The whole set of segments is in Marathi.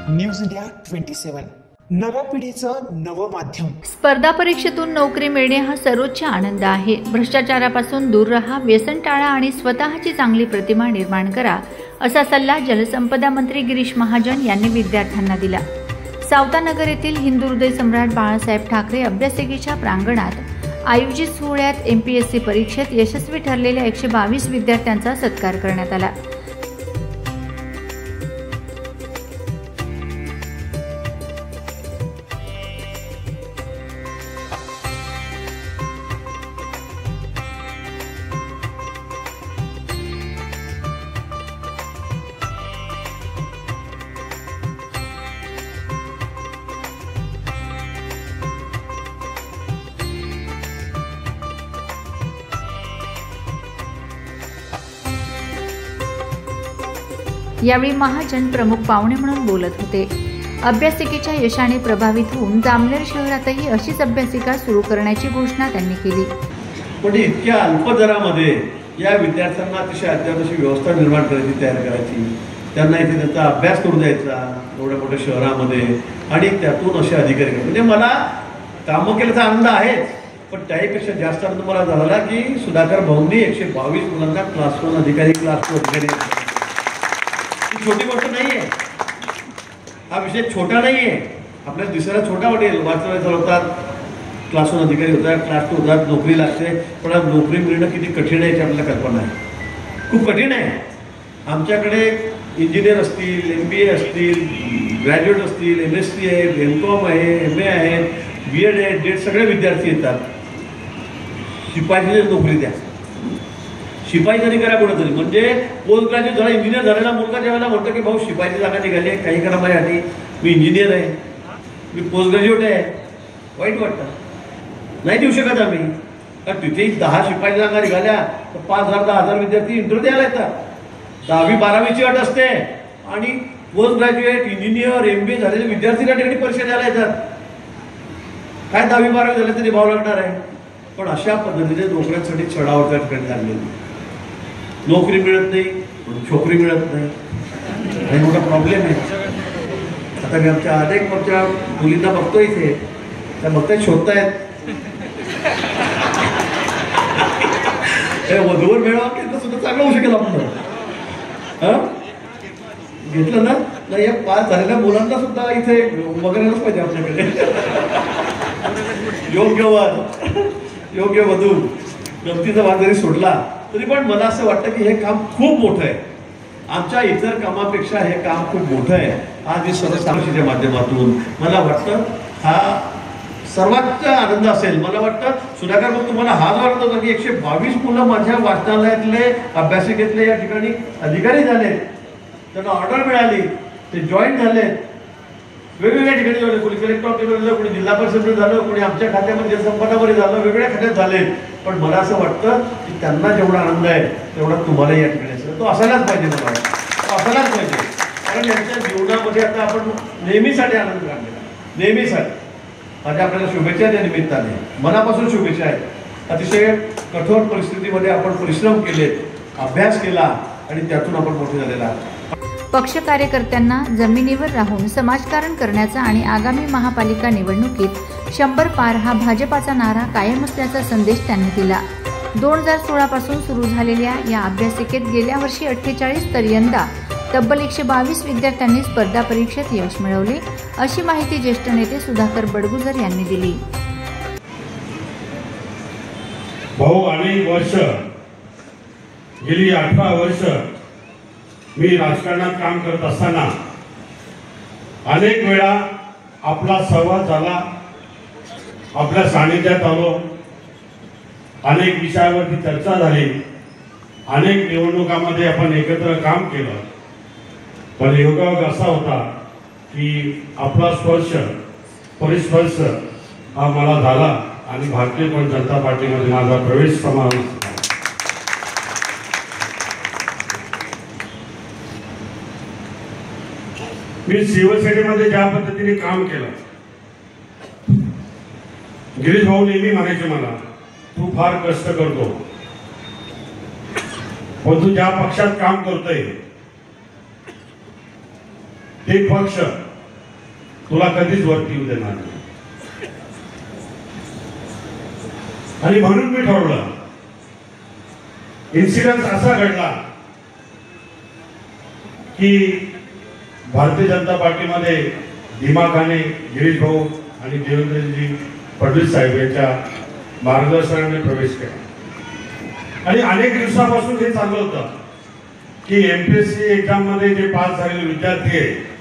न्यूज इंडिया 27 नव्या पिढीचं नवं माध्यम। स्पर्धा परीक्षेतून नोकरी मिळणे हा सर्वोच्च आनंद आहे। भ्रष्टाचारापासून दूर राहा, व्यसन टाळा आणि स्वतःची चांगली प्रतिमा निर्माण करा, असा सल्ला जलसंपदा मंत्री गिरीश महाजन यांनी विद्यार्थ्यांना दिला। सावतानगर येथील हिंदू हृदय सम्राट बाळासाहेब ठाकरे अभ्यासिकेच्या प्रांगणात आयोजित सोहळ्यात MPSC परीक्षेत यशस्वी ठरलेल्या 122 विद्यार्थ्यांचा सत्कार करण्यात आला। यावेळी महाजन प्रमुख पाहुणे म्हणून बोलत होते। अभ्यासिकेच्या यशाने प्रभावित होऊन जामनेर शहरातही अशीच अभ्यासिका सुरू करण्याची घोषणा त्यांनी केली। पण इतक्या अल्प दरामध्ये या विद्यार्थ्यांना अतिशय अशी व्यवस्था निर्माण करायची, तयार करायची, त्यांना इथे त्यांचा अभ्यास करू द्यायचा एवढ्या मोठ्या शहरामध्ये आणि त्यातून असे अधिकारी, म्हणजे मला कामं केल्याचा आनंद आहे, पण त्याहीपेक्षा जास्त आनंद मला झाला की सुधाकर भाऊंनी 122 मुलांना क्लास 1 अधिकारी, क्लास 2 अधिकारी, छोटी गोष्ट नाही आहे। हा विषय छोटा नाही आहे, आपल्याला दिसायला छोटा वाटेल, वाचवायचा होतात, क्लास 1 अधिकारी होतात, क्लास 2 होतात, नोकरी लागते, पण नोकरी मिळणं किती कठीण आहे याची आपल्याला कल्पना आहे, खूप कठीण आहे। आमच्याकडे इंजिनियर असतील, MBA असतील, ग्रॅज्युएट असतील, MSc आहे, MCom आहे, MA आहे, B.Ed आहे, D.Ed सगळे विद्यार्थी येतात। शिपाईची नोकरी द्या, शिपाई तरी करा कोणतरी, म्हणजे पोस्ट ग्रॅज्युएट झाला, इंजिनियर झालेला मुलगा ज्यावेळेला म्हणतो की भाऊ शिपाईची जागा निघाली आहे, काही करा माझ्यासाठी, मी इंजिनियर आहे, मी पोस्ट ग्रॅज्युएट आहे, वाईट वाटतं, नाही देऊ शकत आम्ही। कारण तिथेही 10 शिपाई जागा निघाल्या तर 5,000-10,000 विद्यार्थी इंटरव्ह्यू द्यायला येतात। 10वी-12वीची अट असते आणि पोस्ट ग्रॅज्युएट, इंजिनियर, MBA झालेले विद्यार्थी त्या ठिकाणी परीक्षा द्यायला येतात। काय 10वी-12वी झाले तरी भाव लागणार आहे, पण अशा पद्धतीने नोकऱ्यांसाठी चढाव त्या ठिकाणी लागलेली, नोकरी मिळत नाही, छोकरी मिळत नाही, हे मोठा प्रॉब्लेम आहे। आता मी आमच्या अनेक मुलींना बघतो इथे, त्या बघतायत, शोधतायत, वधूवर मिळवा घेतलं सुद्धा चांगलं होऊ शकेल आपण, घेतलं ना नाही, या 5 झालेल्या मुलांना सुद्धा इथे बघायलाच पाहिजे आपल्याकडे, योग्य वर योग्य वधू, गमतीचा भाग जरी सोडला तरी पण मला असं वाटतं की हे काम खूप मोठं आहे, आमच्या इतर कामापेक्षा हे काम खूप मोठं आहे। आज ही सर्वसामान्यांच्या माध्यमातून मला वाटतं हा सर्वात आनंद असेल। मला वाटतं सुधाकर भाऊ तुम्हाला हा जो आनंद होता की 122 मुलं माझ्या वाचनालयातले, अभ्यासिकेतले या ठिकाणी अधिकारी झाले, त्यांना ऑर्डर मिळाली, ते जॉईन झाले, वेगवेगळ्या ठिकाणी झाले, कोणी कलेक्टर ऑफिसमध्ये झालं, कोणी जिल्हा परिषदेमध्ये झालं, कोणी आमच्या खात्यामध्ये जलसंपदामध्ये झालं, वेगवेगळ्या खात्यात झाले, पण मला असं वाटतं की त्यांना जेवढा आनंद आहे तेवढा तुम्हाला या ठिकाणी असेल, तो असायलाच पाहिजे, मला तो असायलाच पाहिजे, कारण यांच्या जीवनामध्ये आता आपण नेहमीसाठी आनंद काढलेला, नेहमीसाठी। माझ्या आपल्याला शुभेच्छा त्या निमित्ताने, मनापासून शुभेच्छा आहेत। अतिशय कठोर परिस्थितीमध्ये आपण परिश्रम केले, अभ्यास केला आणि त्यातून आपण मोठे झालेला आहात। पक्ष कार्यकर्त्यांना जमिनीवर राहून समाजकारण करण्याचा आणि आगामी महापालिका निवडणुकीत 100 पार हा भाजपाचा नारा कायम असल्याचा संदेश त्यांनी दिला। 2016 पासून सुरू झालेल्या या अभ्यासिकेत गेल्या वर्षी 48 तर यंदा तब्बल 122 विद्यार्थ्यांनी स्पर्धा परीक्षेत यश मिळवले, अशी माहिती ज्येष्ठ नेते सुधाकर बडगुजर यांनी दिली। भाऊ अनेक वर्ष, गेली 18 वर्ष मी राजकारणात काम करत असताना अनेक वेळा आपला सहवास झाला, आपल्या सानिध्यात आलो, अनेक विषयावरती चर्चा झाली, अनेक निवडणुकांमध्ये आपण एकत्र काम केलं, पण योगायोग असा होता की आपला स्पर्श, परिस्पर्श हा मला झाला आणि भारतीय जनता पार्टीमध्ये माझा प्रवेश समावेश झाला। मी शिवसेनेमध्ये ज्या पद्धतीने काम केलं, गिरीश भाऊ नेहमी म्हणायचे मला, तू फार कष्ट करतो, पण तू ज्या पक्षात काम करतोय ते पक्ष तुला कधीच वरती येऊ देणार नाही. आणि म्हणून मी ठरवलं, इन्सिडेंट असा घडला की भारतीय जनता पार्टीमध्ये दिमाखाने गिरीश भाऊ आणि देवेंद्रजी फडणवीस साहेब यांच्या मार्गदर्शनाने प्रवेश केला. आणि अनेक दिवसापासून हे चाललं होतं की एमपीएससी एक्झाम मध्ये जे पास झालेले विद्यार्थी आहेत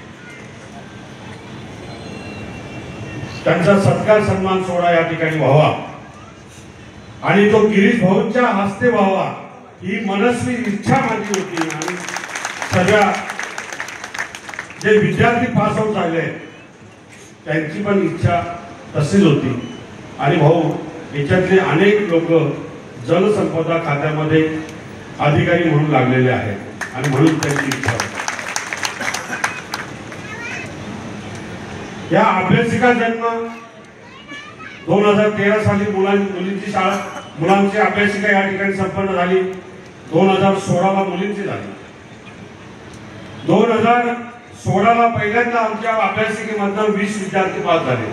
त्यांचा सत्कार सन्मान सोहळा या ठिकाणी व्हावा आणि तो गिरीश भाऊंच्या हस्ते व्हावा ही मनस्वी इच्छा माझी होती. आणि सगळ्या जे विद्यार्थी पास आउट झाले त्यांची पण इच्छा तशीच होती. आणि भाऊ याच्यातले अनेक लोक जलसंपदा खात्यामध्ये अधिकारी म्हणून लागलेले आहेत आणि म्हणून त्यांची इच्छा होती. या अभ्यासिका जन्म 2013 साली मुलींची शाळा मुलांची अभ्यासिका या ठिकाणी संपन्न झाली. 2016ला मुलींची झाली. 2016ला पहिल्यांदा आमच्या अभ्यासिकेमधून 20 विद्यार्थी पास झाले.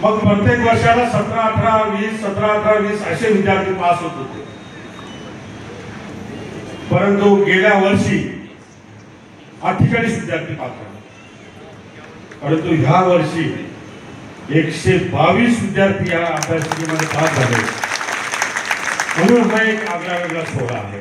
मग प्रत्येक वर्षाला 17, 18, 20, 17, 18, 20 असे विद्यार्थी पास होत होते. परंतु गेल्या वर्षी 48 विद्यार्थी पास झाले. परंतु ह्या वर्षी 122 विद्यार्थी या अभ्यासिकेमध्ये पास झाले. म्हणून हा एक आगळा वेगळा सोहळा आहे.